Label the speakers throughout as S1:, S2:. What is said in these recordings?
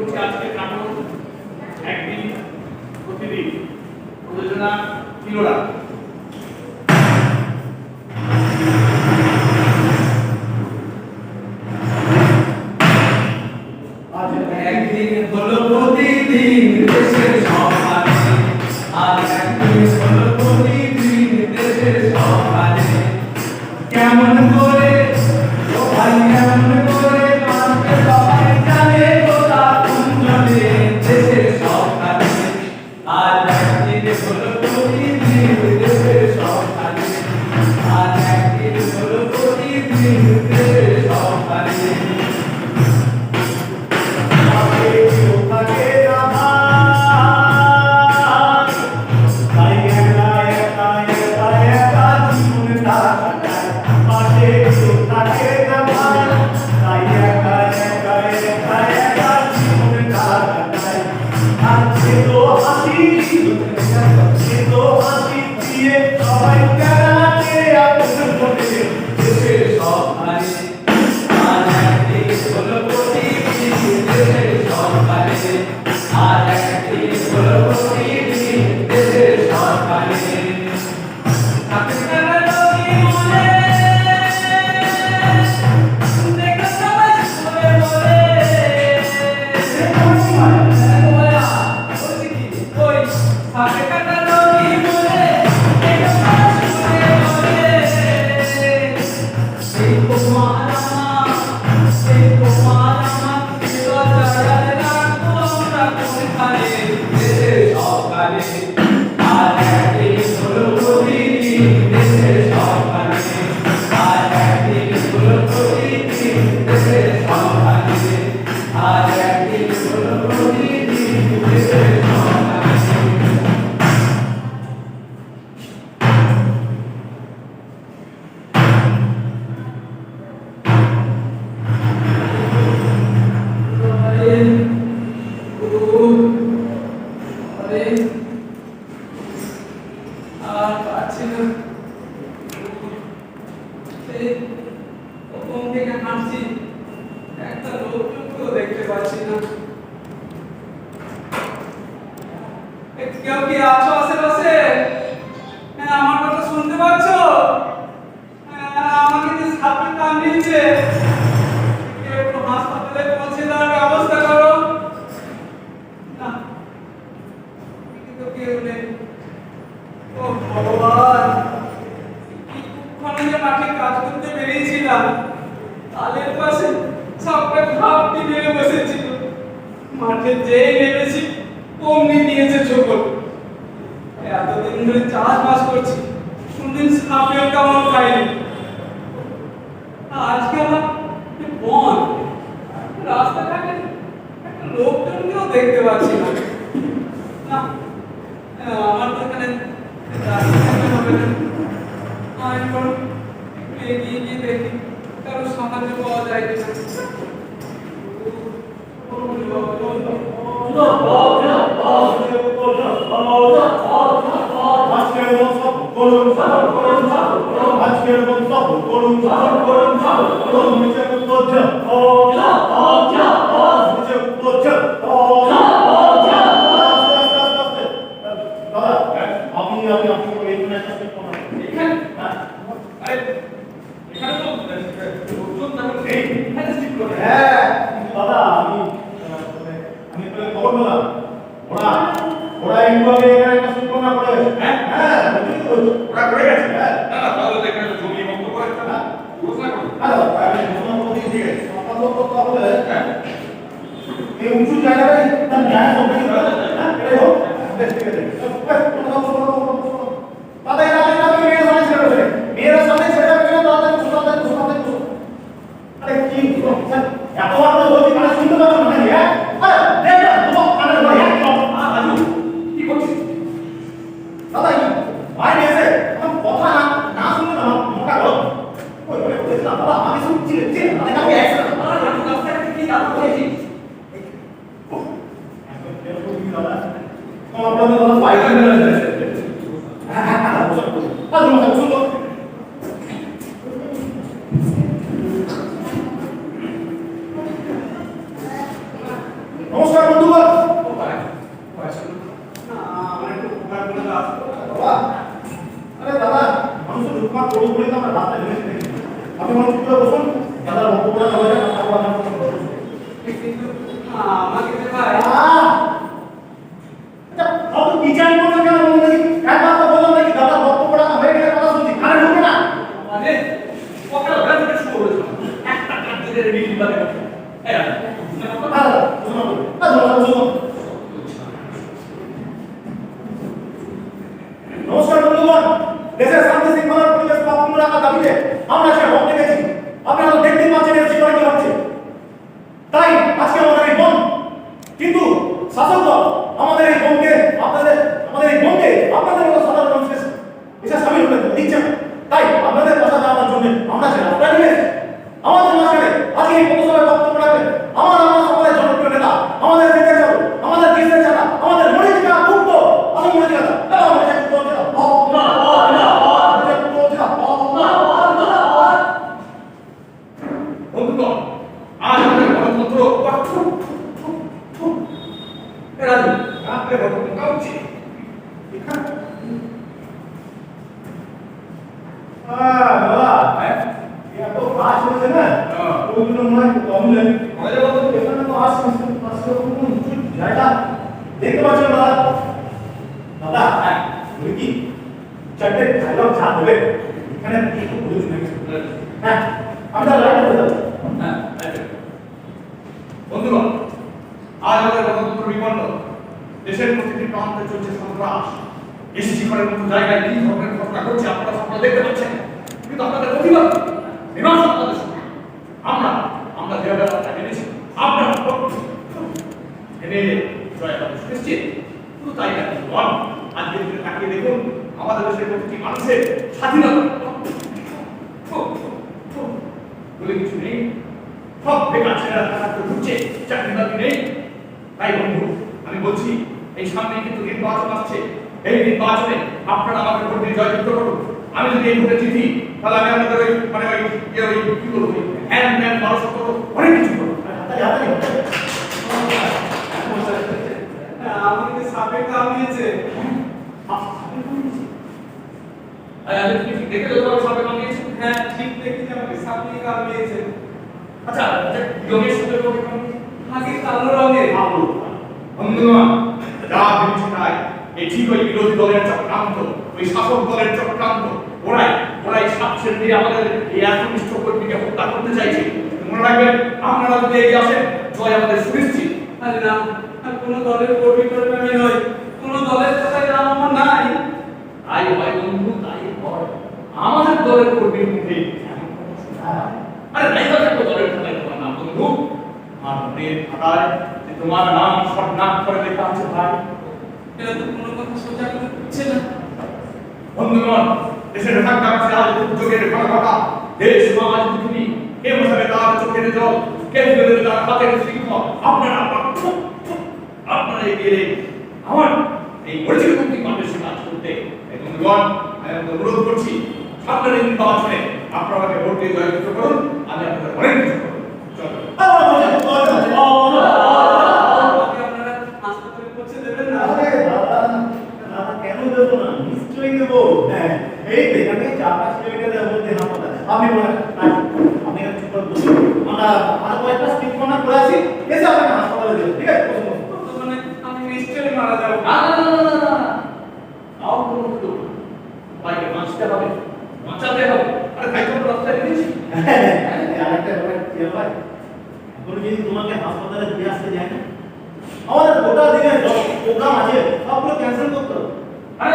S1: করছি আজকে নাটক একদিন প্রতিদিন প্রযোজনা কিলোরা।
S2: আজ একদিন হলো প্রতিদিন দেশের সকালে, আজ একদিন হলো প্রতিদিন দেশের সকালে। কেমন করে ও ভাই কেমন করে মানবে সবাই জানে গোটা কুঞ্জলে দেশের সকালে। আজ একদিন হলো প্রতিদিন দেশের সকালে, আজ একদিন হলো প্রতিদিন দেশের সকালে। কেউ কি আছো আশেপাশে? আমার কথা শুনতে পাচ্ছ? আমাকে যে সাপে কামড়িয়েছে, একটু হাসপাতালে পৌঁছে দেওয়ার ব্যবস্থা করো না। কিন্তু কেউ নেই। ও ভগবান, কিছুক্ষণ যে মাঠে কাজ করতে বেরিয়েছিলাম, তালের পাশে সাপটা ঘাপটি মেরে বসেছিল। মাঠে যেই নেমেছি অমনি দিয়েছে ছোকর। এতদিন ধরে চাষবাস করছি, কোনদিন সাপের কামড় পাইনি। আজকে আমার বন রাস্তাঘাটে একটা লোকজনকেও দেখতে পাচ্ছি না। না, আমার তো এখানে হবে না। আমি বরং এগিয়ে গিয়ে দেখি কারো সাহায্য পাওয়া যায় কিনা।
S3: উঁচু জায়গায় তার ন্যায় মেয়েরা সামনে ছেড়ে কি এতবার বলছি মানে শুনতে পারো না দেখ না তোমার কানের ঘরে কি করছিস দাদা বাইরে এসে কথা না শুনলে না মোটা করো বাবা আমি শুনছি আমি রাস্তায় কি কাজ করেছি আপনাদের কোনো ফাইল নেই নমস্কার
S1: বলে দাও।
S3: বাবা আরে দাদা মানুষের লুটপাট করবো বলে তো আমরা রাস্তায় নেমেছি দেখি আপনি মনে চুপ করে বসুন দাদার বক্তব্যটা দেওয়া যায় তারপর আপনার কথা বলুন।
S2: কিন্তু আমাকে যে ভাই
S3: আচ্ছা অত বিচার করছেন কেন বলুন দেখি একবার তো বললাম নাকি দাদার বক্তব্যটা হয়ে গেলে কথা শুনছি কানে ঢুকবে না
S1: আরে ওটা ওটা থেকে শুরু করেছো একটা কাজের রিল বাদে এই
S3: দাদা শুনুন শুনুন নমস্কার বন্ধুগণ দেশের শান্তি শৃঙ্খলার পরিবেশ অক্ষুণ্ণ রাখার দাবিতে আমরা সে বন্ধ গেছি আপনারা তো দেখতেই পাচ্ছেন এর শিকার কি হচ্ছে তাই আজকে আমাদের এই বন্ধ কিন্তু শাসক দল আমাদের এই বন্ধে আমাদের এই বন্ধে আপনাদের মতো সাধারণ মানুষকে এসে সামিল হতে দিচ্ছে না তাই আপনাদের কথা জানানোর জন্য আমরা সে রাস্তায় নেমে এসেছি। আমাদের মাঝখানে আজকে এই পথসভায় বক্তব্য রাখবেন আমার সকলের জনপ্রিয় নেতা আমাদের দেশের চালক আমাদের দেশের চালা আমাদের মরিচিকা মুক্ত আমি মরিচিকা
S1: বন্ধুগণ আজ আমাদের গণতন্ত্র রাজু আপনার গণতন্ত্র কাউছি
S3: বাবা এত কাজ হয়েছে না ওই জন্য মনে হয় কম নেই
S1: আমাদের গণতন্ত্র
S3: এখানে তো আজ জায়গা দেখতে পাচ্ছেন দাদা দাদা বলি কি চারটে ডায়লগ যা দেবে এখানে একটু বলে দিন হ্যাঁ আমরা লাইট করে দেবো
S1: হ্যাঁ বন্ধুগণ আজ আমাদের গণতন্ত্র বিপন্ন দেশের প্রতিটি প্রান্তে চলছে সন্ত্রাস এসি শিখরের মতো জায়গায় কি ধরনের ঘটনা ঘটছে আপনারা দেখতে পাচ্ছেন কিন্তু আপনাদের প্রতিবাদ বিনাশ আপনাদের সঙ্গে আমরা যে ব্যবস্থা এনেছি আপনারা এনে জয় আমাদের সুনিশ্চিত শুধু তাই না বল আজকের দিনে তাকিয়ে দেখুন আমাদের দেশের প্রতিটি মানুষের স্বাধীনতা বলে কিছু নেই সব বেকার ছেলেরা টাকা ঢুকছে চাকরি বাকরি নেই তাই বন্ধু আমি বলছি এই সামনে কিন্তু নির্বাচন আসছে এই নির্বাচনে আপনারা আমাকে ভোট দিয়ে জয়যুক্ত করুন আমি যদি এই ভোটে জিতি তাহলে আমি আপনাদের ওই মানে ওই কি বলবো হ্যান্ড ম্যান মানুষ করবো অনেক কিছু করবো
S2: আমাকে সাপে কামড়িয়েছে
S1: আমি তুমি ঠিক দেখে তোমার সামনে কামিয়েছি
S2: হ্যাঁ ঠিক দেখেছি আমাকে সাপে কামড়িয়েছে
S1: আচ্ছা যোগেশ সুন্দর লোকে কামিয়েছি
S2: আগে কালো রঙের
S1: বন্ধুগণ যা ভেবেছি তাই এই ঠিক ওই বিরোধী দলের চক্রান্ত ওই শাসক দলের চক্রান্ত ওরাই সাপসের দিয়ে আমাদের এই একনিষ্ঠ কর্মীকে হত্যা করতে চাইছে মনে রাখবেন আপনারা যদি এগিয়ে আসেন জয় আমাদের সুনিশ্চিত
S2: আরে না কোনো দলের কর্মী করবে আমি নই কোনো দলের কথায় নাম আমার নাই
S1: তাই হয় বন্ধু তাই হয় আমাদের দলের কর্মীর মধ্যে আরে নাই তো একটা দলের খাতায় তোমার নাম বন্ধু আমার মনের খাতায় যে তোমার নাম শর্ট নাম করে লেখা আছে ভাই
S2: এটা তো কোনো কথা সোজা করে দিচ্ছে না
S1: বন্ধুগণ দেশের ভাগ্য আছে আজ দুর্যোগের ঘটনা দেশ সমাজ পৃথিবী কে বসাবে তার চোখের জল কে তুলে দেবে তার হাতের শৃঙ্খল আপনারা এগিয়ে আমার এই পরিচিত মুক্তি কণ্ঠে কাজ করতে এই বন্ধুগণ আমি অনুরোধ করছি সামনের নির্বাচনে আপনারা আমাকে ভোট দিয়ে জয়যুক্ত করুন আমি আপনাদের অনেক কিছু করবো চলো
S2: আপনি আপনারা হাসপাতালে পৌঁছে দেবেন না
S3: কেন দেবো না নিশ্চয়ই দেবো হ্যাঁ এই এখানে 4-5 কিলোমিটারের মধ্যে হাসপাতাল আপনি আপনি চুপ করে বসুন আমরা আর কয়েকটা স্কিপ করে আসি এসে আপনাকে হাসপাতালে দেবো ঠিক আছে
S2: মানে আমি নিশ্চয়ই মারা যাবো
S1: আও বন্ধু ভাইকে বাঁচতে হবে বাঁচাতে হবে আরে তাই তো রাস্তায় দিয়েছি
S3: আরেকটা ব্যাপার কি ভাই এখন যদি তোমাকে হাসপাতালে দিয়ে আসতে যায় না আমাদের গোটা দিনের প্রোগ্রাম আছে সবগুলো ক্যান্সেল করতে হবে
S1: আরে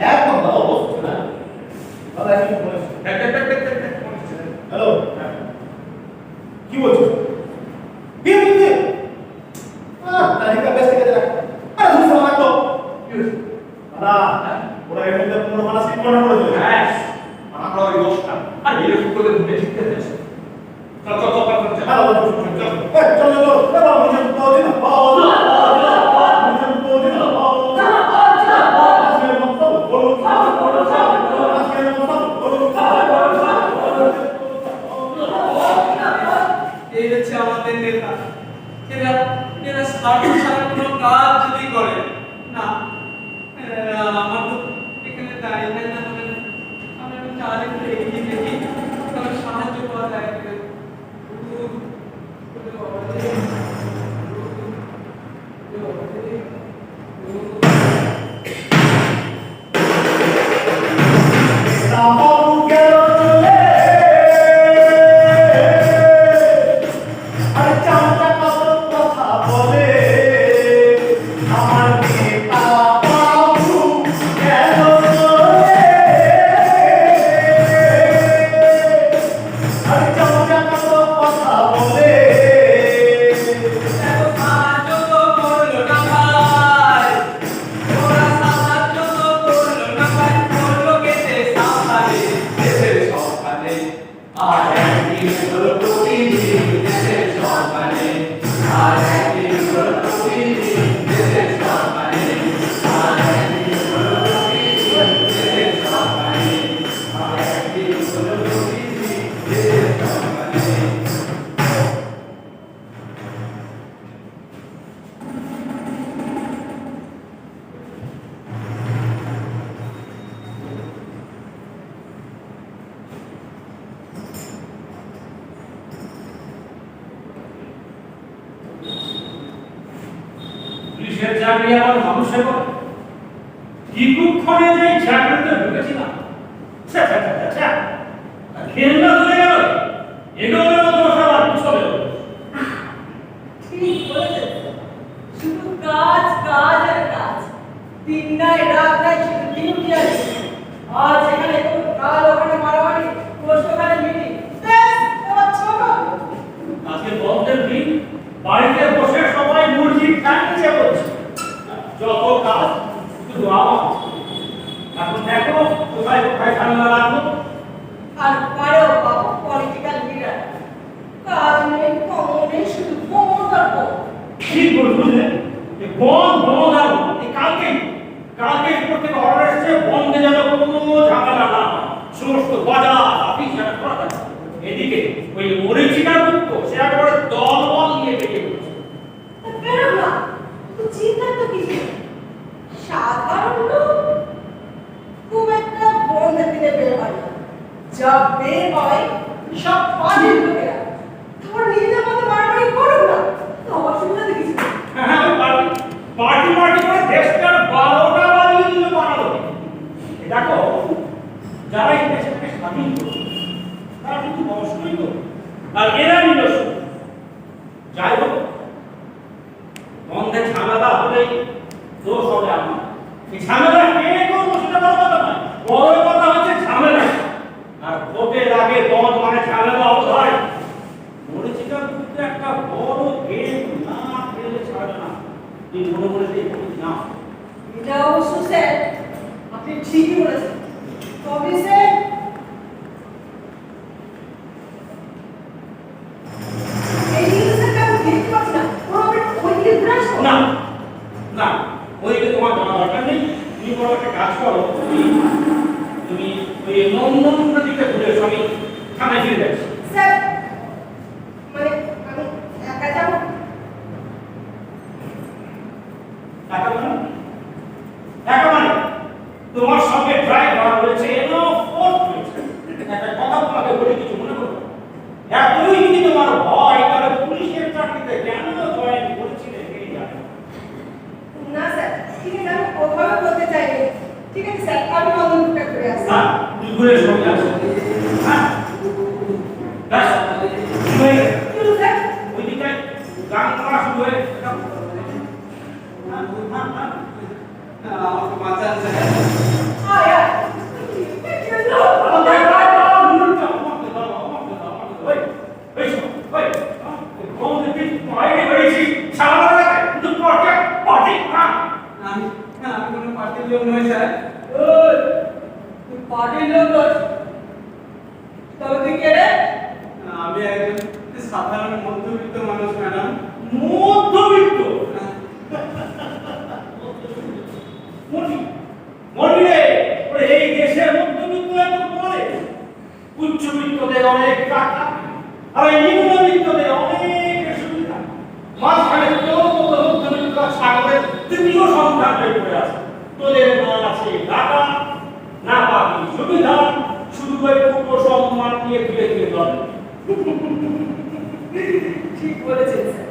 S3: একদম দাদা অবশ্যই না দাদা একটু বলেন হ্যালো কি বলছো কি বলছো তারিখটা বেশ থেকে রাখ আরে বুঝতে পারতো দাদা ওরা এর মধ্যে 15 মাস সিট মনে করে দিল
S1: হ্যাঁ আমরা ওই দোষটা আর এরকম করে ঘুরে শিখতে চাইছে চল চল চল চল চল
S3: চল চল চল চল চল চল চল চল চল চল
S2: ছাড়া কোনো কাজ যদি করে না, আমার তো এখানে দাঁড়িয়ে থাকতে হবে না। আমি একটু আরেকটু এগিয়ে দেখি, তাহলে সাহায্য পাওয়া যায় কিনা।
S3: রামন গেল চলে আর চামচা কত কথা বলে আমার নেতা বাবু গেল চলে আর চামচা কত কথা বলে
S2: এত সাহায্য তো করলো না ভাই, ওরা সাহায্য তো করলো না ভাই, করলো কেটে সামনে দেশের সকালে। আর একদিন হলো প্রতিদিন দেশের সকালে, আর একদিন হলো প্রতিদিন দেশের সকালে, আর একদিন হলো প্রতিদিন দেশের সকালে, আর একদিন হলো প্রতিদিন দেশের সকালে।
S4: পুলিশের চাকরি আবার মানুষের করে কি কুক্ষণে যে এই চাকরিতে ঢুকেছিলাম। ছ্যা, ছ্যা, ছ্যা, ছ্যা, ছ্যা। আর ঘেন্না ধরে গেল, এগোলের মতো সব আর পিছলে হলো।
S5: ঠিক বলেছেন। শুধু কাজ কাজ আর কাজ, দিন নাই রাত নাই শুধু ডিউটি আর duty। আজ এখানে কাল ওখানে মারামারি, পরশু ওখানে মিটিং, এবার ছোট
S4: আজকে বন্ধের দিন, বাড়িতে বসে সবাই মুরগি খাইছে বলছে। যত কাজ শুধু আমার। এখন দেখো কোথায় কোথায় ঝামেলা লাগলো।
S5: আর পারেও বাবু পলিটিক্যাল লিডার, কাজ নেই কম নেই শুধু বন্ধ আর বন্ধ।
S4: ঠিক বললে বন্ধ বন্ধ আর এই কালকে উপর থেকে অর্ডার এসেছে বন্ধে যেন কোনো ঝামেলা না হয়। সমস্ত বাজার অফিস যেন খোলা থাকে। এদিকে ওই মরিচিকা মুক্ত সে একেবারে দলবল নিয়ে বেরিয়ে পড়ছে।
S5: বেরো না, তো চিন্তার তো কিছু নেই। সাধারণ লোক খুব একটা বন্ধের দিনে বের হয় না। যা বের হয় সব পার্টির লোকেরা। তোমার নিজেদের মধ্যে মারামারি করো না, তো অসুবিধা তো কিছু নেই।
S4: হ্যাঁ ওই পার্টি করে দেশটার 12টা বাজিয়ে দিল বানালো। দেখো যারা এই দেশটাকে স্বাধীন করলো তারা কিন্তু বয়স্কই তো, আর এরা নিল শুধু। যাই হোক বন্ধে ঝামেলা হলেই দোষ হবে আমার। এই ঝামেলা কে করবো সেটা বড় কথা নয়, বড় কথা হচ্ছে ঝামেলা। আর ভোটের আগে বন্ধ মানে ঝামেলা অবধায়। মরিচিকার কিন্তু একটা বড় গেম না খেলে ছাড়বে না। তুই মনে মনে সেই না
S5: এটা অবশ্য স্যার আপনি ঠিকই বলেছেন। তবে স্যার এই জিনিসটা আমি দেখতে পাচ্ছি না, ওরা ওই দিকে ঘুরে আসো।
S4: না না ওইদিকে তোমার জানা দরকার নেই। তুমি বড় একটা কাজ করো, তুমি ওই নন্দন দিকে ঘুরে এসো, আমি থানায় ফিরে যাচ্ছি।
S5: স্যার মানে আমি একা যাবো?
S4: একেবারে তোমার সঙ্গে ড্রাইভার রয়েছে, এনো ফোর্স রয়েছে। একটা কথা তোমাকে বলে কিছু মনে করো, এতই যদি তোমার ভয় তাহলে পুলিশের চাকরিতে কেন জয়েন করেছিলে এই জানো।
S5: না স্যার, ঠিক আছে আমি ওভাবে বলতে চাইনি। ঠিক আছে স্যার, আমি নন্দনটা ঘুরে আসছি।
S4: হ্যাঁ তুই ঘুরে এসো, আমি আসছি। হ্যাঁ ব্যাস হয়ে গেছে।
S5: কি হলো স্যার?
S4: ওইদিকে গান করা শুরু হয়ে গেছে।
S2: আমাকে বাঁচান স্যার।
S5: আয় আয়। কি হলো?
S2: আমি কোনো পার্টির লোক নই স্যার।
S5: ওই, তুই পার্টির লোক নস। তবে তুই কে রে?
S2: আমি একজন সাধারণ মধ্যবিত্ত মানুষ ম্যাডাম।
S4: মধ্যবিত্ত মরবি রে। এই দেশের মধ্যবিত্ত এত বলে উচ্চবিত্তদের অনেক টাকা আর এই নিম্নবিত্তদের অনেক সুবিধা। মাঝখানে তো মধ্যবিত্ত তোদের না আছে টাকা, না পাবি সুবিধা, শুধু ওই টুকরো সম্মান নিয়ে ফিরে ফিরে দল।
S5: ঠিক বলেছেন স্যার।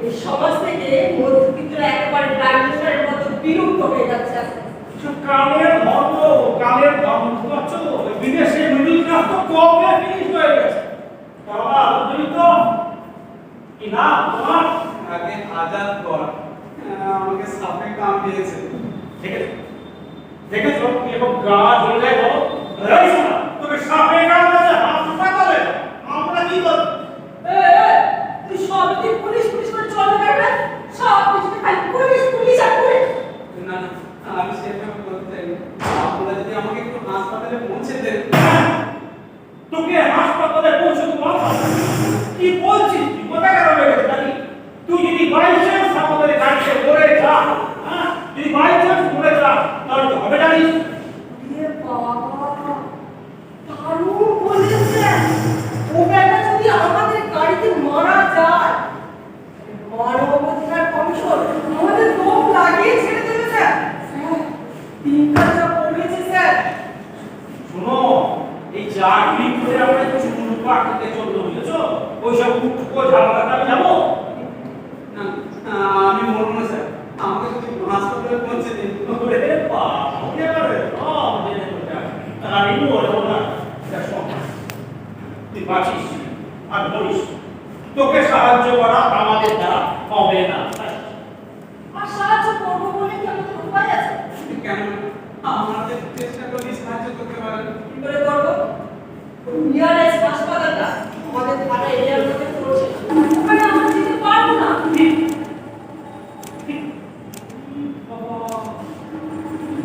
S5: এই সমাজ থেকে মধ্যবিত্তরা একেবারে ডাইনোসরের মতো বিলুপ্ত হয়ে যাচ্ছে আস্তে আস্তে।
S4: কালের ধর্ম, কালের ধর্ম পাচ্ছ, বিদেশে মিডিল ক্লাস তো কবে ফিনিশ হয়ে গেছে। বাবা তুমি তো কি না তোমার
S2: আগে আজাদ কর, আমাকে সাপে কামড়িয়েছে।
S4: ঠিক আছে দেখেছো কি এখন গা জ্বলে যায় বলো। এই শোনা তোকে সাপে কামড়ালে হাত পাতালে আমরা কি করব?
S5: তুই সবদিন পুলিশ পুলিশ করে চলবে না, সব কিছুতে খালি পুলিশ পুলিশ আর পুলিশ।
S2: না না, আমি সেভাবে বলতে চাইনি। আপনারা যদি আমাকে একটু হাসপাতালে পৌঁছে দেন।
S4: তোকে হাসপাতালে পৌঁছে দেবো কি বলছিস তুই কোথায় গেল নাকি? তুই যদি বাই চান্স আমাদের গাড়িতে পড়ে যা, হ্যাঁ যদি বাই চান্স পড়ে যা তাহলে তো হবে জানিস।
S5: এ বাবা, দারুণ বলেছেন। ও ব্যাটা যদি আমাদের গাড়িতে মারা যায়, মানবাধিকার কমিশন আমাদের দম লাগিয়ে ছেড়ে দেবে স্যার। স্যার, দিনকাল যা কমেছে স্যার।
S4: শোনো এই চাকরি করে আমরা কিছু পার্টিতে চলতে বুঝেছো, ওইসব উটকো ঝামেলাতে আমি যাবো
S2: না, আমি মরবো না স্যার, আমাকে যদি হাসপাতালে পৌঁছে দিন।
S4: ওরে বাবা এবারে সব জেনে তো আমি বলবো না। শোন তুই বাঁচিস আর বলিস তোকে সাহায্য করা আমাদের দ্বারা হবে না।
S5: আর সাহায্য করবো বলে কি আমাদের উপায় আছে?
S2: কেন আমাদের চেষ্টা করে সাহায্য করতে পারেন?
S5: কি করে করবো? নিয়ারেস্ট হাসপাতালটা আমাদের থানা এরিয়ার মধ্যে পড়ছে, ওখানে আমরা যেতে পারবো না।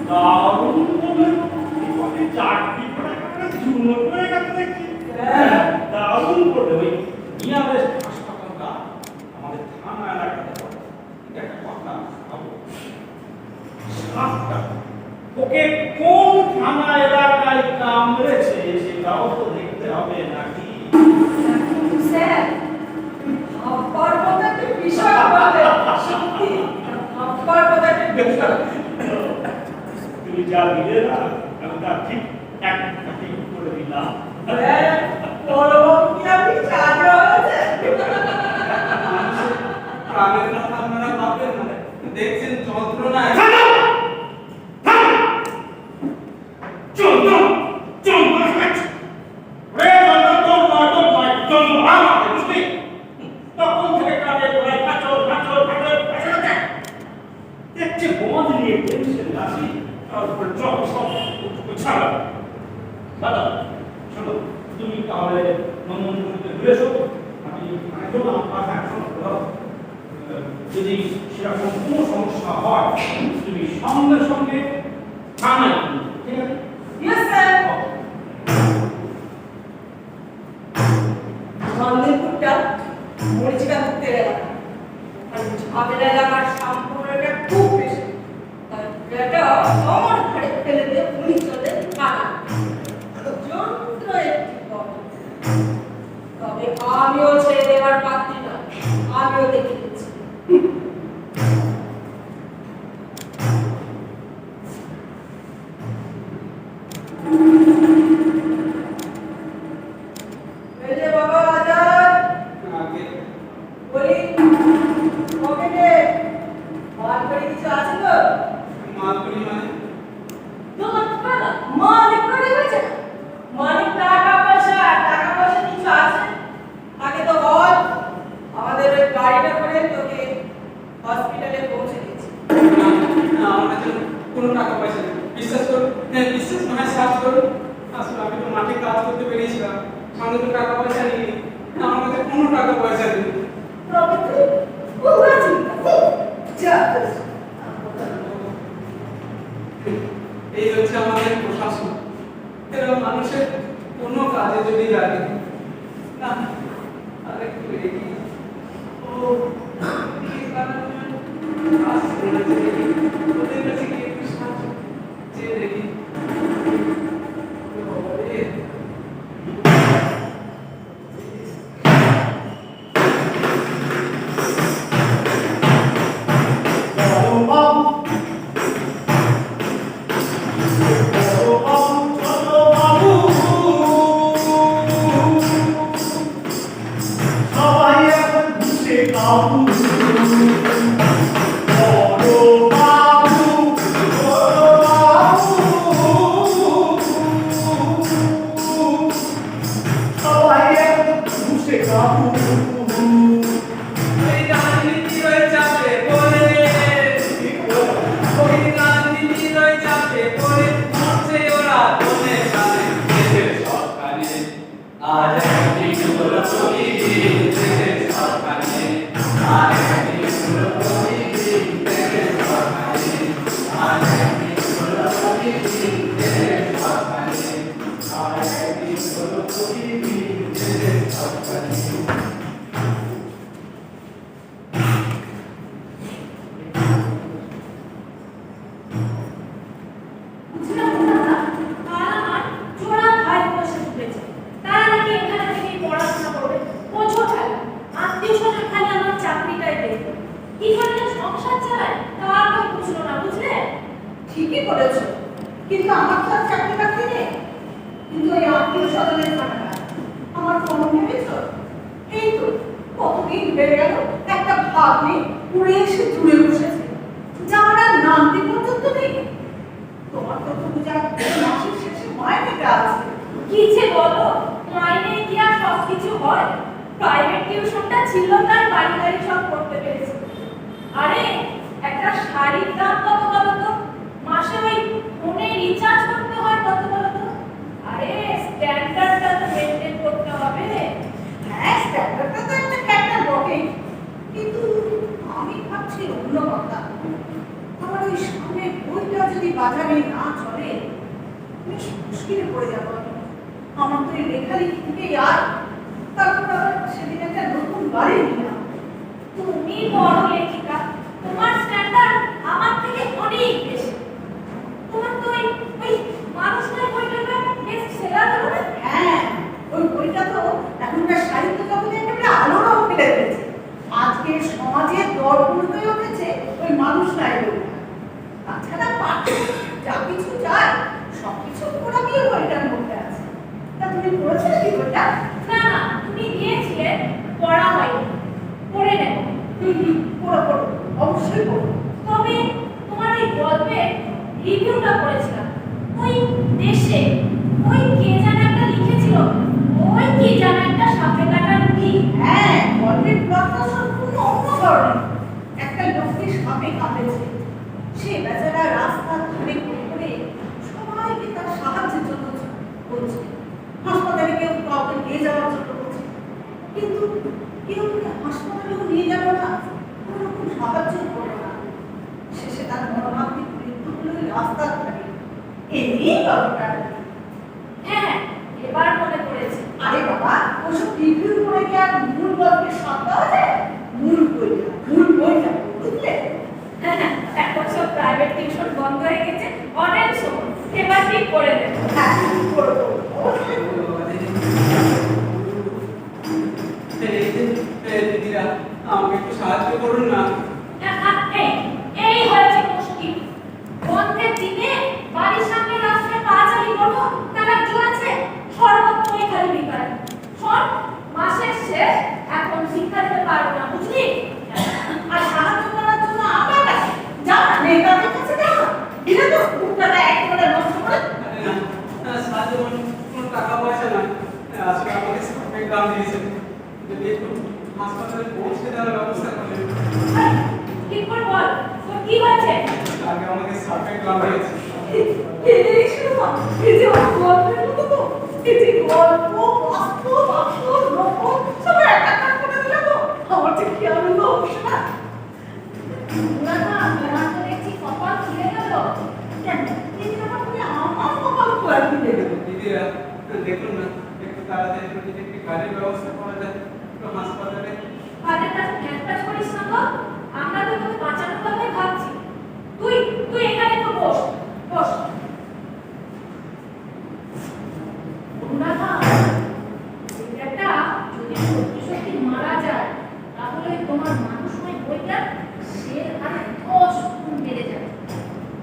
S4: দারুণ বলে এই চাকরি করে একটা ঝুনো করে গেছে দেখছি। দারুণ করে ওই নিয়ারেস্ট হাসপাতালটা আমাদের থানা এলাকাতে পড়ে। এটা একটা কথা ভাবো। সাতটা ওকে কোন থানা এলাকায় কামড়েছে সেটাও তো দেখতে হবে নাকি?
S5: কিন্তু স্যার, ভাববার মতো একটা বিষয় বলে, সত্যি ভাববার মতো একটা বিষয়।
S4: তুমি যা দিলে না আমি তা ঠিক একটা ঠিক করে দিলাম।
S5: বড়বাবু কি আপনি চাকরি হয়েছে?
S2: প্রাণের কথা আপনারা ভাববেন না, দেখছেন যন্ত্রণায়।
S4: তুমি তাহলে নন্দনগুলিতে ঘুরে এসো, আমি যদি সেরকম কোনো সমস্যা হয় তুমি সঙ্গে সঙ্গে থানায়, ঠিক আছে?
S5: Yes, sir. নন্দনপুরটা মরিচিকা মুক্ত এলাকা, আর ঝামেলা এলাকার সম্পর্কটা খুব বেশি। তাই এটা আমার ঘরে ফেলে দিয়ে উনি চলে থানা। যন্ত্র একটি কম। তবে আমিও ছেড়ে দেওয়ার পাত্রী না, আমিও দেখে দিচ্ছি। এই যে বাবা আজাদ,
S2: আগে
S5: বলি পকেটে মাল করে কিছু আছে তো?
S2: মালগুলি মানে
S5: মালিক করে গেছে, মালিক টাকা পয়সা কিছু আছে? আগে তো বল, আমাদের ওই গাড়িটা করে তোকে হসপিটালে পৌঁছে দিচ্ছি।
S2: না, আমার কাছে কোনো টাকা পয়সা নেই। বিশ্বাস করুন, হ্যাঁ বিশ্বাস না হয় সার্চ করুন। আসলে আমি তো মাঠে কাজ করতে পেরেছিলাম, সঙ্গে তো টাকা পয়সা নিই। আমার কাছে কোনো টাকা পয়সা নেই।
S5: তবে তুই পুরা চিন্তা যা।
S2: এই হচ্ছে আমাদের প্রশাসন। এরা মানুষের কোনো কাজে যদি লাগে না, আরেকটু এগিয়ে ও কি কারণে আসছে না, ওদের কাছে গিয়ে একটু সাহায্য চেয়ে দেখি। ওরে,
S3: বাবু
S5: করেছো, কিন্তু আমার তো আর চাকরি বাকরি নেই। কিন্তু ওই আত্মীয় স্বজনের ঝামেলা আমার কোনো ভেবেছো? এই তো কতদিন হয়ে গেল একটা ভাব নেই, উড়ে এসে জুড়ে বসেছে, যার আর নামটি পর্যন্ত নেই। তোমার তো পূজা মাসের শেষে মাইনেটা আছে।
S6: কি যে বলো, মাইনে কি আর সব কিছু হয়? প্রাইভেট টিউশনটা ছিল তার বাড়ি বাড়ি সব করতে পেরেছে। আরে একটা শাড়ির দাম কত বলো তো? মাসে ওই ফোনে রিচার্জ করতে হয় কত বলো তো? আরে স্ট্যান্ডার্ডটা তো মেনটেন করতে হবে।
S5: হ্যাঁ, স্ট্যান্ডার্ডটা তো একটা ফ্যাক্টর বটেই, কিন্তু আমি ভাবছি অন্য কথা। আমার ওই সামনে বইটা যদি বাজারে না চলে, বেশ মুশকিলে পড়ে যাবো আমি। আমার তো এই লেখালেখি থেকে আর তারপর আবার সেদিন একটা নতুন বাড়ি নিলাম।
S6: তুমি বড় লেখিকা, তোমার স্ট্যান্ডার্ড আমার থেকে অনেক বেশি। তোমার তো ওই মানুষটার বইটা বেশ সেরা হলো না?
S5: হ্যাঁ, ওই বইটা তো এখনকার সাহিত্য জগতে একেবারে আলোড়ন ফেলে ফেলেছে। আজকে সমাজের দরগুলো হয়ে উঠেছে ওই মানুষটাই বইটা। তাছাড়া পাঠ্য যা কিছু চায় সবকিছু পুরোপুরি বইটার মধ্যে আছে। তা তুমি পড়েছো কি বইটা?
S6: না না, তুমি দিয়েছিলে, পড়া হয়নি, পড়ে নেব।
S5: পড়ো পড়ো, অবশ্যই পড়ো।
S6: তবে তোমার ওই গল্পের রিভিউটা পড়েছিলাম, ওই দেশে ওই কে যেন একটা লিখেছিল, ওই কি যেন একটা সাপে কাটার কি।
S5: হ্যাঁ, গল্পের প্লটটা সম্পূর্ণ অন্য ধরনের। একটা লোককে সাপে কাটেছে, সে বেচারা রাস্তা ধরে করে সবাইকে তার সাহায্যের জন্য বলছে, হাসপাতালে কেউ কাউকে নিয়ে যাওয়ার জন্য বলছে, কিন্তু কেউ হাসপাতালেও নিয়ে গেল না, কোনো রকম সাহায্য করলো না। শেষে তার মর্মান্তিক মৃত্যু হলো ওই রাস্তার ধারে। এই নিয়েই গল্পটা।
S6: হ্যাঁ, এবার মনে পড়েছে।
S5: আরে বাবা, ওসব রিভিউ করে কি আর মূল গল্পের স্বাদ পাওয়া যায়? মূল বইটা বুঝলে?
S6: হ্যাঁ হ্যাঁ, এখন সব প্রাইভেট টিউশন বন্ধ হয়ে গেছে, অনেক সময় এবার ঠিক করে দেব।
S5: হ্যাঁ, পড়ো পড়ো, অবশ্যই পড়ো।
S2: দিদিরা, আমাকে একটু সাহায্য করুন না।
S6: এই হয়েছে মুশকিল। বন্ধের দিনে বাড়ির সামনে রাস্তায় পাঁচালি করবো, তারা জোর আছে সর্বত্রই খালি বিকার। শোন, মাসের শেষ, এখন শিক্ষা দিতে পারবো না, বুঝলি?
S5: আর সাহায্য করার জন্য আমার কাছে যাও না, নেতাদের কাছে যাও না, দিলে তো মুখটা একেবারে নষ্ট করে।
S2: আরে না, সাহায্য কোনো টাকা পয়সা নয়, আসলে আমাকে সাপে গ্রাম দিয়েছে, যদি একটু হাসপাতালে পৌঁছে দেওয়ার ব্যবস্থা করলেন।
S6: ঠিক করে বল, তোর কি হয়েছে?
S2: আগে আমাকে সাপে গ্রাম দিয়েছে।
S5: এই শোনো, এই যে গল্পের মতো তো, এই যে গল্প, বাস্তব, আসল, নকল সব একাকার করে দিলে তো, আমার যে কি আনন্দ হচ্ছে না।
S6: না না, তোমার তো দেখছি কপাল খুলে গেল।
S5: কেন? এই ব্যাপার তুমি আমার কপাল খোলা দিলে।
S2: দিদিরা, দেখুন না, একটু তাড়াতাড়ি যদি একটু গাড়ির ব্যবস্থা করা যায়, একটু হাসপাতালে।
S6: ফাদের কাছে খ্যাটপাট করিস না তো, আমরা তো তোকে বাঁচানোর কথাই ভাবছি। তুই এখানে তো বস, বস। অনুরাধা, ছেলেটা যদি সত্যি সত্যি মারা যায়, তাহলে তোমার মানুষময় বইটা সে আরো 10 গুণ বেড়ে যাবে।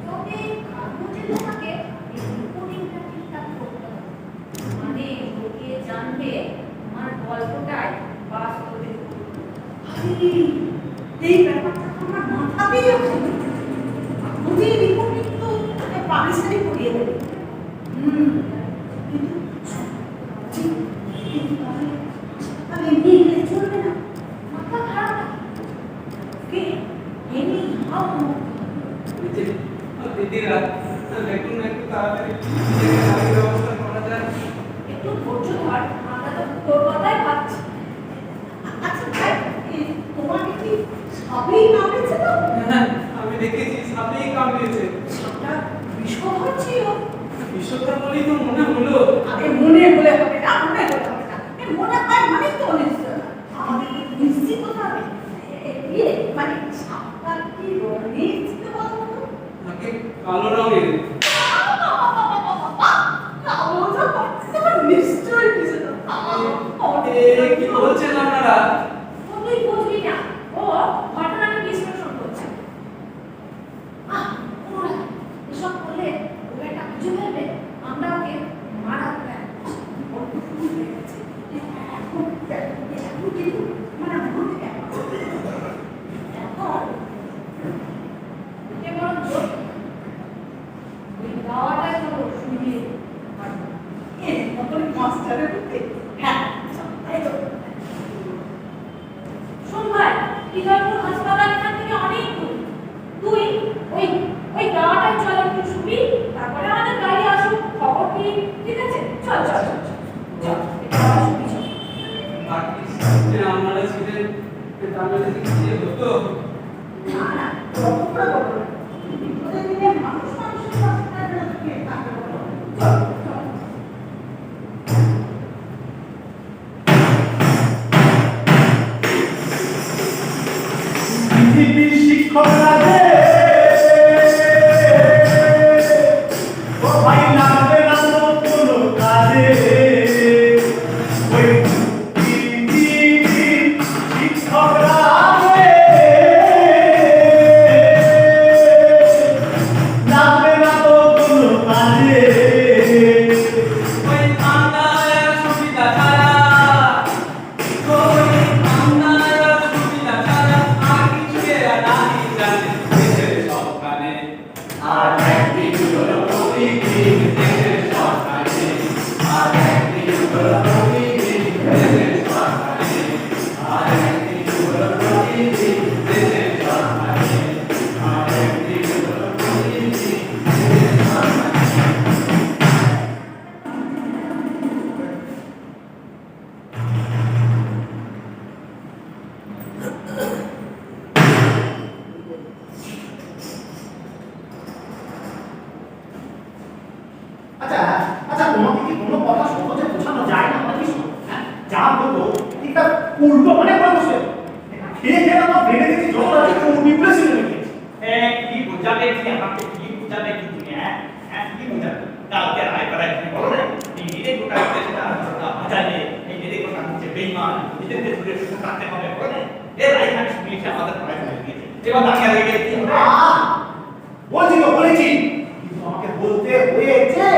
S6: তবে কাগজে তোমাকে এই রিপোর্টিংটা ঠিকঠাক করতে হবে, মানে লোকে জানবে আমার গল্পটাই বাস্তবে।
S5: এই ব্যাপারটা তো আমার মাথাতেই আসে না। বুঝি রিপোর্টিং তো পাবলিশারি করিয়ে দেবে। কিন্তু তাহলে হাসপাতালে নিয়ে গেলে চলবে না।
S6: মাথা খারাপ নাকি?
S5: কে এমনি ভাব
S2: দিদিরা, দেখুন না, একটু তাড়াতাড়ি গাড়ির ব্যবস্থা করা যায়।
S6: একটু ধৈর্য ধর, আমরা তো তোর কথাই ভাবছি।
S5: আচ্ছা ভাই, তোমাকে কি সবই কামড়েছে তো?
S2: আমি দেখেছি সাপেই কামড়িয়েছে।
S5: সাপটা বিষধর ছিল।
S2: বিশ্বকর বলেই তো মনে হলো।
S5: আরে মনে হলে হবে না, মনে হলে হবে না। মনে হয় মানে তো অনিশ্চয় না। আমাদের নিশ্চিত হতে হবে। মানে সাপটা কি রঙের ছিল বলো তো?
S2: নাকি কালো রঙের।
S5: নিশ্চয়ই কিছু না।
S2: কি বলছেন আপনারা?
S6: ও তুই বুঝবি না, ও ঘটনাকে বিশ্লেষণ করছে। অনুরাধা, এসব করলে
S5: মাস্টারের বুদ্ধি। হ্যাঁ, এই তো।
S6: শোন ভাই, হৃদয়পুর হাসপাতাল এখান থেকে অনেক দূর। তুই ওই ওই গাড়িটায় চল, একটু শুবি, তারপরে আমাদের গাড়ি আসুক, খবর দিই, ঠিক আছে? চল চল চল চল, চল একটু শুবি, চল।
S2: বাকি যে আমরা ছিলেন তাহলে কি হতো?
S5: না না, গল্প করে বলো না। ওদের দিনে মানুষ মানুষের সাথে কে থাকে বলো? চল চল।
S3: পৃথিবীর শিক্ষকরা যে ও ভাই লাগবে না তো কোনো কাজে। ওই পৃথিবীর শিক্ষকরা যে লাগবে না তো কোনো কাজে।
S2: ওই বাংলার সুবিধা ছাড়া, ওই বাংলার সুবিধা ছাড়া আর কিছু এরা নাই জানে। দেশের সব কানে আর একদিন হলো প্রতিদিন দেশের সব কানে, আর একদিন হলো প্রতিদিন দেশের সব কানে, আর একদিন হলো প্রতিদিন দেশের সব কানে, আর একদিন হলো প্রতিদিন দেশের সব কানে।
S3: আচ্ছা আচ্ছা, তোমাকে কি কোনো কথা সহজে বোঝানো যায় না নাকি? হ্যাঁ, যা বলবো ঠিক তার উল্টো মানে করে বসে খেয়ে খেয়ে আমার বেড়ে গেছি, যখন আছে চর্বি পুরে ছিল নাকি।
S1: কি বোঝাবে কি আমাকে, কি বোঝাবে কি তুমি? কি বোঝাবে? কালকে রায় করায় তুমি বলো না, এই নিজে গোটা দেশটা বাজারে এই নিজে গোটা হচ্ছে বেইমান, নিজেদের ঘুরে শুধু কাটতে হবে বলো না। এর রায় আমি শুনিয়েছি আমাদের পড়ায় হয়ে গিয়েছে, এবার দাঁড়িয়ে গিয়ে কি হবে?
S3: বলছি তো বলেছি, কিন্তু আমাকে বলতে হয়েছে।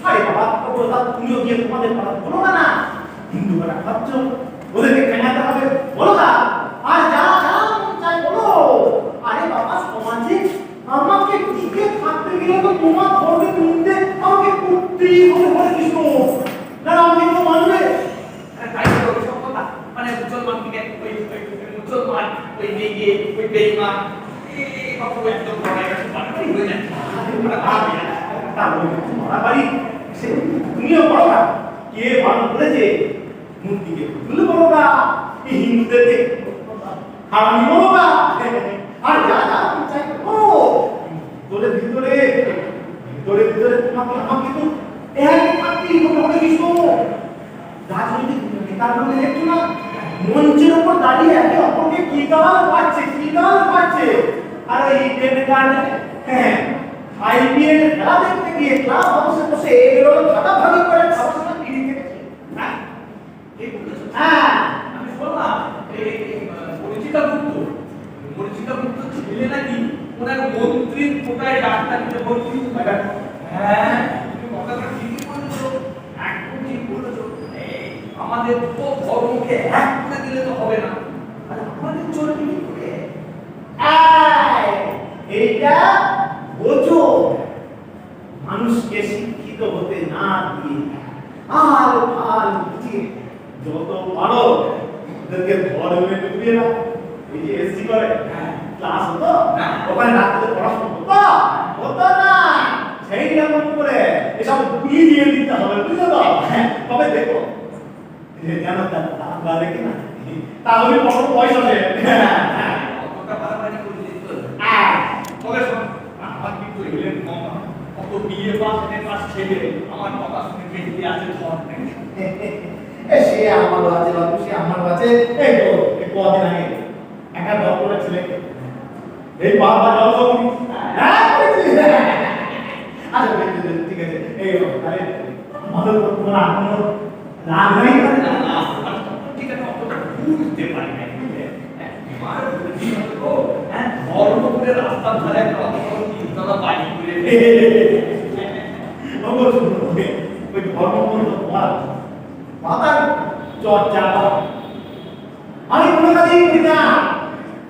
S3: আরে বাবা, কথা তুমিও গিয়ে তোমাদের কথা বলো না। হিন্দু বেলা ভাবছ ওদেরকে কেনাতে হবে, বলো না। আর যা যা মন চাই বলো। আরে বাবা, সমাজে আমাকে টিকে থাকতে গেলে তো তোমার ধর্মের মধ্যে আমাকে করতেই হবে বলে কৃষ্ণ। না আমাকে কেউ মানবে?
S1: তাই তো সব কথা, মানে মুসলমান থেকে ওই মুসলমান, ওই নেগে, ওই বেইমান, এই কথা একদম বড়াই কাছে বাড়াবাড়ি হয়ে যাচ্ছে। আমরা ভাবি না।
S3: তা বলি মারামারি সে তুমিও বলো না। কে ভালো বলেছে মূর্তিকে পুতুল বলো না, এই হিন্দুদেরকে হারামি বলো না। আর যা যা মন চাই ও ভিতরে ভিতরে ভিতরে ভিতরে তোমাকে আমাকে তো একই থাকতেই হবে বলে কৃষ্ণ। রাজনৈতিক নেতার মধ্যে দেখছো না, মঞ্চের উপর দাঁড়িয়ে একে অপরকে কি গাল পাচ্ছে। আর ওই ইডেন গার্ডেনে হ্যাঁ আইপিএল খেলা দেখতে গিয়ে ক্লাব হাউসে বসে এগুলো ভাগাভাগি করে খাওয়া কিনে খেয়েছে।
S1: হ্যাঁ, এই বলেছো।
S3: হ্যাঁ,
S1: আমি শুনলাম এই মরিচিকা গুপ্ত ছেলে নাকি ওনার মন্ত্রীর কোটায় ডাক্তারিতে ভর্তি হয়েছে। হ্যাঁ, তুমি কথাটা ঠিকই বলেছো, একদম ঠিক বলেছো। এই আমাদের তো ধর্মকে এক করে দিলে তো হবে না, আর আমাদের চলবে কি করে?
S3: এইটা বোঝো, মানুষকে শিক্ষিত হতে না দিয়ে আর আর বুঝিয়ে যত পারো ওদেরকে ধর্মে ডুবিয়ে না। এই যে এসসি করে ক্লাস হতো, ওখানে রাত্রে পড়াশোনা হতো না। সেই রকম করে এসব গুলি দিয়ে দিতে হবে, বুঝলে তো? তবে দেখো যেন তার লেগে না, তাহলে বড় পয়সা দেবে।
S1: অতটা বাড়াবাড়ি করে দিতে হবে। তবে শোন, আমার কিন্তু এলেন কম, অত বিয়ে পাস এনে পাস ছেলে আমার কথা শুনে বেঁচে আছে ধর নেই।
S3: সে আমার আছে বাবু, সে আমার আছে। এই তো কদিন আগে একটা ডক্টরের ছেলে এই বাবা জলসঙ্গী হ্যাঁ করেছি। আচ্ছা ঠিক আছে। এই আরে আমাদের তো তোমার কোনো রাগ নাই
S1: না না, ঠিক আছে, অতটা বুঝতে পারি না। আমার বুঝতে তো ধর্ম করে রাস্তার ধারে একটা অত বড় তিনতলা বাড়ি করে
S3: ওই ধর্ম তোমার মাতার চর্চা আমি কোনো কাজেই করি না।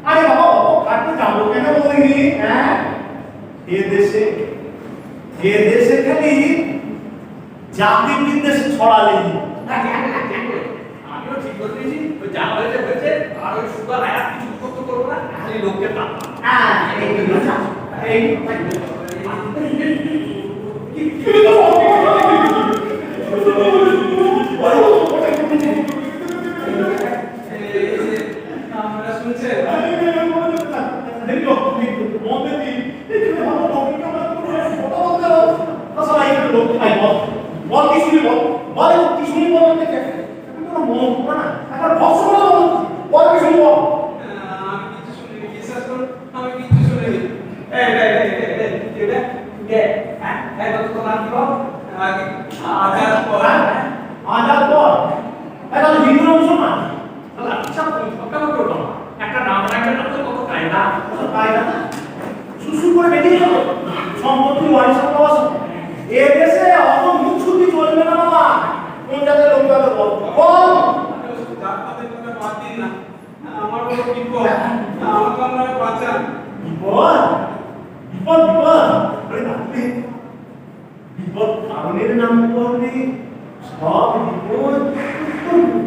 S3: আরে বাবা, অত কাটতে যাবো কেন বলিনি? হ্যাঁ, এ দেশে খালি জাতি বিদ্বেষ ছড়ালেই
S1: আমিও ঠিক করে দিয়েছি, ওই যা হয়েছে হয়েছে, আর ওই সুগার আয়া কিছু করবো না, খালি লোককে পাবো।
S2: আমরা শুনছে আমি কিছু শুনিনি, বিশ্বাস করুন আমি কিছু শুনিনি। আজাদ পর
S3: হিন্দু মুসলমান
S1: একটা নাম রাখলে না তো কত কায়দা।
S3: সুসু করে বেরিয়ে গেল সম্পত্তি ওয়ারিশ পাওয়া এ দেশে অত মুখ ছুটি চলবে না বাবা। কোন জাতের লোক যাবে বল বল।
S2: জাতপাতের কথা বাদ দিন না, আমার বড় বিপদ, আমাকে আপনারা বাঁচান।
S3: বিপদ বিপদ বিপদ আরে বাপরে বিপদ কারণের নাম করলে সব বিপদ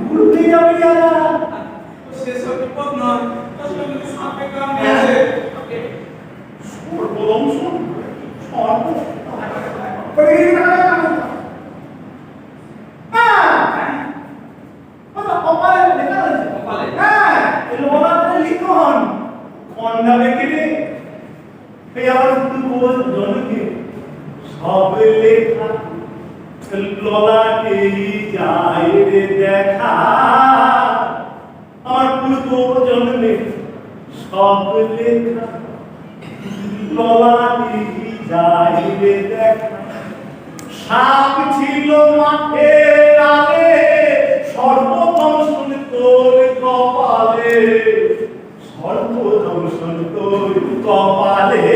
S3: দূর হয়ে যাবে যারা।
S2: সেসব বিপদ নয়, আসলে সাপে কামড়েছে।
S3: সর্বদংশ সর্ব কপালে লেখা রয়েছে
S1: কপালে?
S3: হ্যাঁ লোনাতে লিখন খন্ডা বেঁকে এই আবার দুপুর জনকে সব লেখা ললাটেই যায় রে দেখা আমার পূর্ব জন্মে সব লেখা ললাটেই যায় রে দেখা সাপ ছিল মাঠে আলে সর্বদংশন তোর কপালে সর্বদংশন তোর কপালে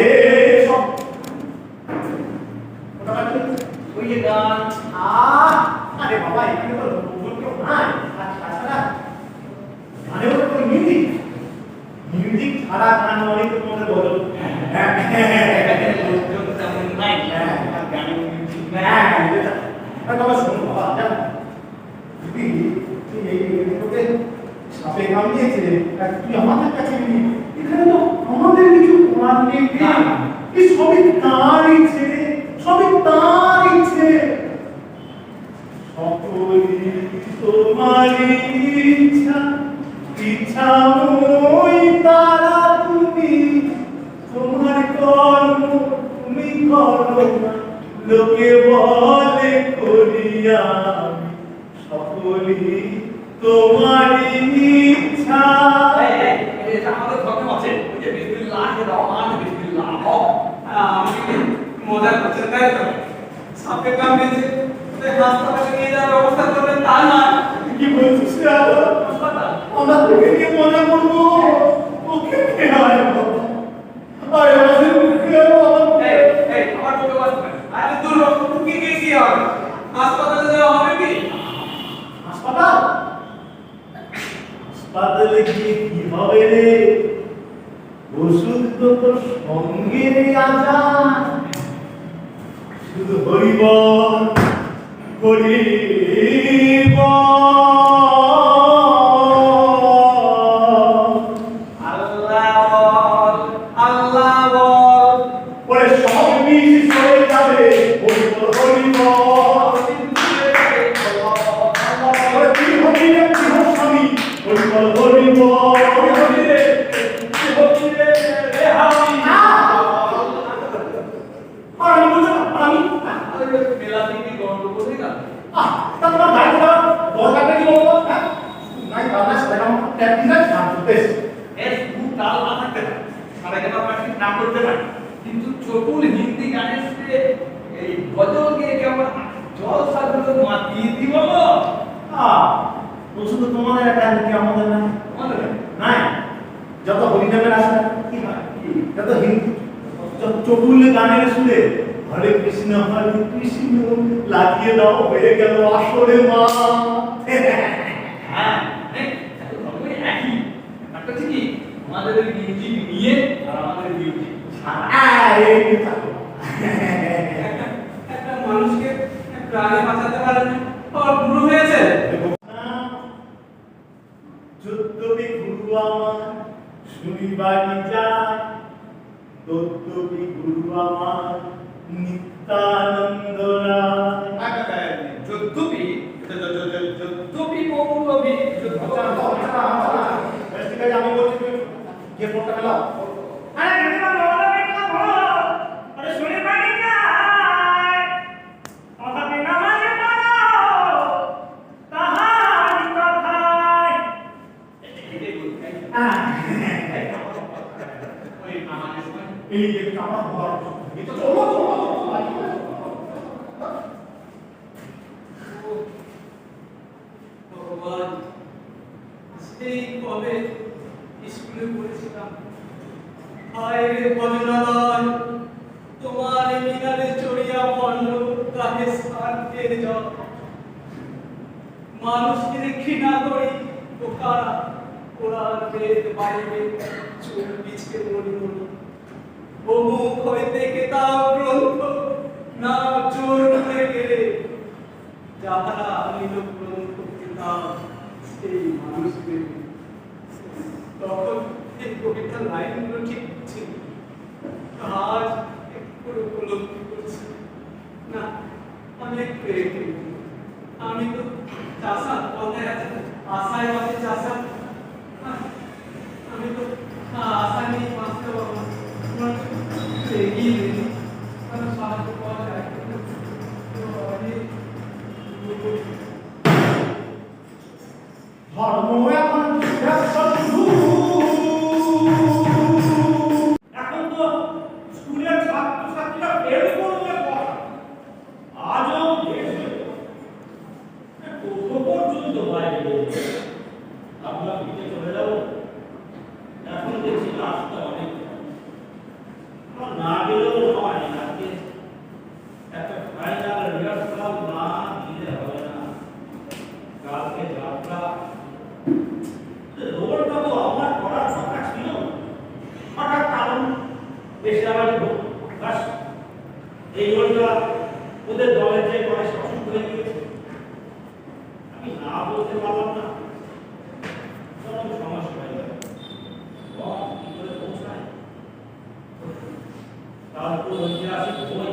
S1: ওই যে গান
S3: আরে বাবা এখানে তো লোকজন কেউ নাই তাছাড়া গানে ওটা তো মিউজিক ছাড়া গান অনেক তোমাদের বলো
S1: লোকজন তেমন নাই, গানে মিউজিক নাই।
S3: তবে শোনো বাবা জানো যদি তুই এই তোকে সাপে কামড়িয়েছে তুই আমাদের কাছে নিবি এখানে তো আমাদের কিছু করার নেই এই সবই তার ইচ্ছে সবই তার ইচ্ছে সকলই তোমারই ইচ্ছা ইচ্ছাময় তারা তুমি তোমার কর্ম তুমি করো না লোকে বলে করিয়া সকলই তোমারই ইচ্ছা
S1: এই যে আমাদের ধর্ম আছে, ওই যে বিসমিল্লাহির রহমানির বিসমিল্লাহ।
S2: আমি মজা করছেন তাই তো? সাপে কামড়েছে, তাই হাসপাতালে নিয়ে যাওয়ার ব্যবস্থা করবেন তা নয়।
S3: কি বলছিস রে আবার? আমরা তোকে নিয়ে মজা করবো ওকে কে হয় বাবা আরে আমাদের মুখে
S1: আমার বউকে বাঁচবে।
S2: আরে দূর হ, কি হবে? হাসপাতালে যাওয়া হবে কি?
S3: হাসপাতাল হাসপাতালে গিয়ে কি হবে রে ওষুধ তো তোর সঙ্গে রে আজা শুধু হরিবল হরিবল
S2: আল্লাহ বল, আল্লাহ বল।
S3: ওরে সব মিশ হয়ে যাবে হরিবল হরিবল ওরে তুই হবি রে তুই হব স্বামী হরিবল হরিবল তুই হবি রে তুই হবি রে রে হাবি আর আমি বলছি আমি
S1: মেলা থেকে গন্ডগোল হয়ে গেল।
S3: তা তোমার গাড়ি দাও দরকারটা কি বলবো হ্যাঁ নাই বাবা সেটা আমার ট্যাপিজা ছাড় করতেছে
S1: এর খুব তাল না থাকতে পারে, সারা কেন প্র্যাকটিস না করতে পারে, কিন্তু চতুল হিন্দি গানের সাথে এই গজল গিয়ে কেমন জলসাগুলো মাতিয়ে দিব
S3: ওষুধ তো তোমাদের একটা কি আমাদের না
S1: আমাদের
S3: নাই যত হরিনামের আসে কি হয় যত হিন্দি যত চটুল গানের শুনে হরে কৃষ্ণ লাগিয়ে দাও হয়ে গেল আসরে মা
S1: হ্যাঁ এত ধর্মই একই, একটা হচ্ছে কি আমাদের মিউজিক নিয়ে আর আমাদের মিউজিক ছাড়া।
S3: এই থাকো
S2: একটা মানুষকে প্রাণে বাঁচাতে
S3: করি গুরু আমার নিত্যানন্দ রায়।
S1: যদ্যপি পৌলবী
S3: আচ্ছা, বেশ, ঠিক আছে, আমি বলছি তুমি গিয়ে ফোনটা ফেলাও।
S4: আরে দিদিমা মৌলবী কথা বলো। আরে শুনে পাই যায়। কথাতে নামাজে পড়ো। তাহারি কথায়।
S1: ওই আমাদের সময়
S3: এই একটু আমার ঘর, এই তো চলো চলো।
S2: ভগবান, সেই কবে স্কুলে পড়েছিলাম, হায় রে ভজনালয়, তোমার এই মিনারে চড়িয়া পড়ল গাহে স্বার্থের জল। মানুষকে ঘৃণা করি পোকারা, ওরার বেদ বাইরে চুল বিছে মরি মরি। ও মুখ হইতে কেতাব গ্রন্থ না চোর করে গেলে, যাহারা আনিল গ্রন্থ কিতাব সেই মানুষদের। তখন এই কবিতার লাইনগুলো ঠিক ছিল, আজ একটু উপলব্ধি করছি। না, আমি একটু এগিয়ে, আমি তো চাষা, কথায় আছে আশায় বাঁচে চাষা। আমি তো আশা নিয়ে বাঁচতে পারবো না, এগিয়ে দিন, সাহায্য পাওয়া যায়।
S3: ধর্ম এখন শুধু
S4: এখন তো স্কুলের ছাত্রছাত্রীরা ফেল করবে পড়া। আজও দেশে কত পর্যন্ত বাইরে আমরা ফিরে চলে যাব। এখন দেখছি রাস্তা অনেক, আমার না গেলেও নয়, আজকে একটা ফাইনাল রিহার্সাল না দিলে হবে না। কালকে যাত্রা, রোলটা তো আমার করার কথা ছিল, হঠাৎ কারণ বেশি আমার বাস এই রোলটা ওদের দলের যে করে অসুখ হয়ে গিয়েছে, আমি না বলতে পারলাম না, চরম সমস্যা হয়ে গেল। কি করে পৌঁছায়? তারপর ঐতিহাসিক বই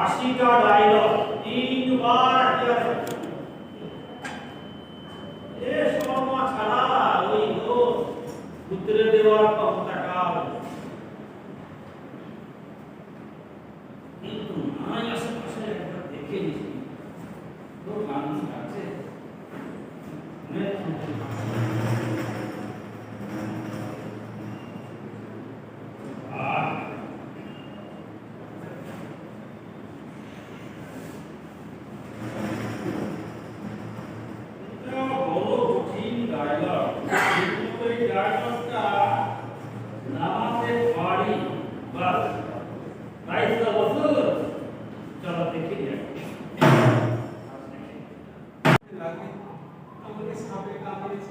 S4: ৮০টা ডায়লগ ৩ বার এ শর্মা ছাড়া ওই পুত্রে দেওয়ার ক্ষমতাকাল। কিন্তু নাই আশেপাশে একবার দেখে নিছি, তো মানুষ আছে
S2: লাগে আমাকে সাপে কামড়েছে।